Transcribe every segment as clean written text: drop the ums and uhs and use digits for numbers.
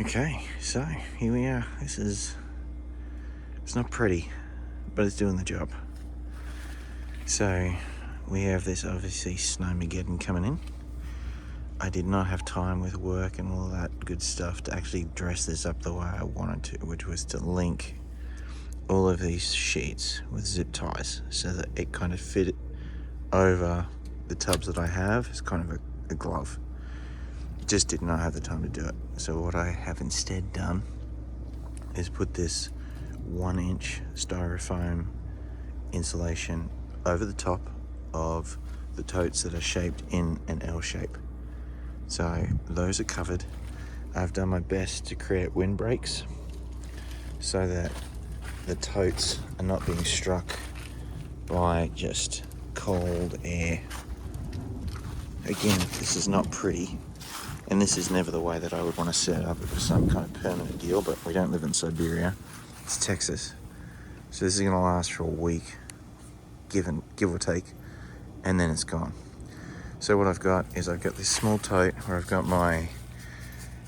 Okay, so here we are. It's not pretty, but it's doing the job. So we have this obviously Snowmageddon coming in. I did not have time with work and all that good stuff to actually dress this up the way I wanted to, which was to link all of these sheets with zip ties so that it kind of fit over the tubs that I have. It's kind of a glove. Just did not have the time to do it. So what I have instead done is put this 1-inch styrofoam insulation over the top of the totes that are shaped in an L shape. So those are covered. I've done my best to create windbreaks so that the totes are not being struck by just cold air. Again, this is not pretty, and this is never the way that I would want to set it up if it was some kind of permanent deal, but we don't live in Siberia, it's Texas. So this is going to last for a week, give or take, and then it's gone. So what I've got is I've got this small tote where I've got my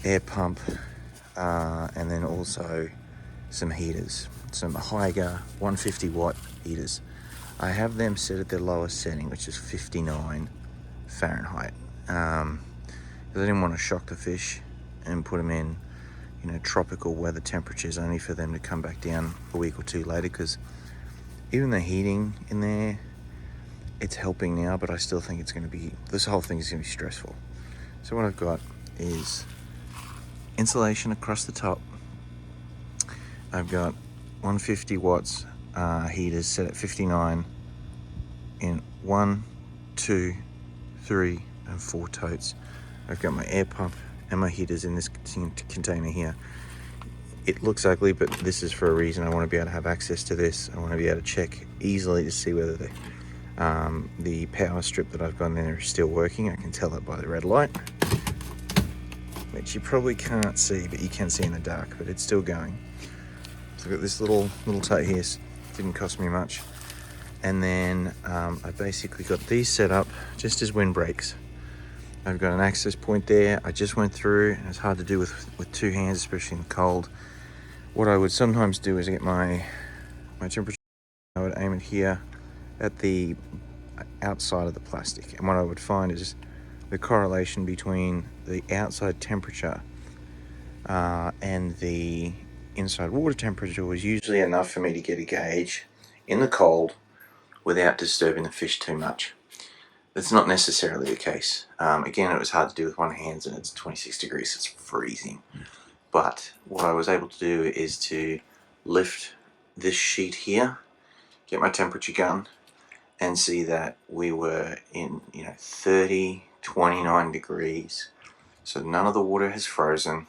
air pump and then also some heaters, some Haiger 150 watt heaters. I have them set at their lowest setting, which is 59 Fahrenheit. I didn't want to shock the fish and put them in, tropical weather temperatures only for them to come back down a week or two later, because even the heating in there, it's helping now, but I still think it's going to be, this whole thing is going to be stressful. So what I've got is insulation across the top. I've got 150 watts heaters set at 59 in 1, 2, 3, and 4 totes. I've got my air pump and my heaters in this container here. It looks ugly, but this is for a reason. I want to be able to have access to this. I want to be able to check easily to see whether the power strip that I've got in there is still working. I can tell it by the red light, which you probably can't see, but you can see in the dark, but it's still going. So I've got this little tote here. Didn't cost me much. And then I basically got these set up just as windbreaks. I've got an access point there. I just went through, and it's hard to do with two hands, especially in the cold. What I would sometimes do is get my temperature. I would aim it here at the outside of the plastic, and what I would find is the correlation between the outside temperature and the inside water temperature was usually enough for me to get a gauge in the cold without disturbing the fish too much. That's not necessarily the case. Again, it was hard to do with one hand, and it's 26 degrees, it's freezing. But what I was able to do is to lift this sheet here, get my temperature gun, and see that we were in 30, 29 degrees. So none of the water has frozen.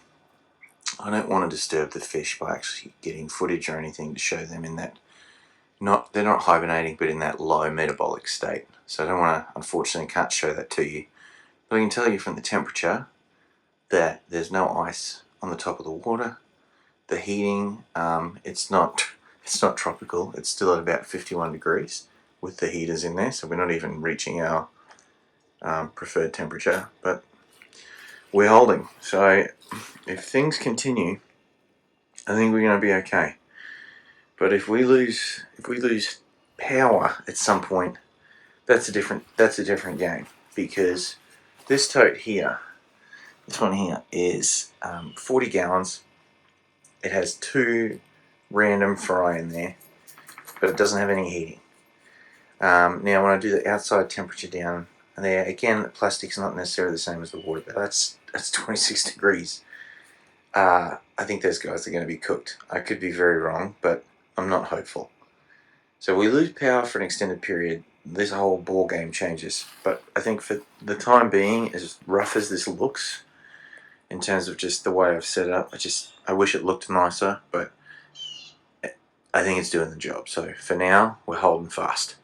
I don't want to disturb the fish by actually getting footage or anything to show them in that, they're not hibernating, but in that low metabolic state. So I don't want to, unfortunately can't show that to you. But I can tell you from the temperature that there's no ice on the top of the water. The heating, it's not tropical. It's still at about 51 degrees with the heaters in there. So we're not even reaching our preferred temperature, but we're holding. So if things continue, I think we're going to be okay. But if we lose power at some point, that's a different game, because this tote here, this one here, is 40 gallons. It has 2 random fry in there, but it doesn't have any heating. Now when I do the outside temperature down there, again, the plastic's not necessarily the same as the water, but that's 26 degrees. I think those guys are going to be cooked. I could be very wrong, but I'm not hopeful. So we lose power for an extended period, this whole ball game changes. But I think for the time being, as rough as this looks, in terms of just the way I've set it up, I wish it looked nicer, but I think it's doing the job. So for now, we're holding fast.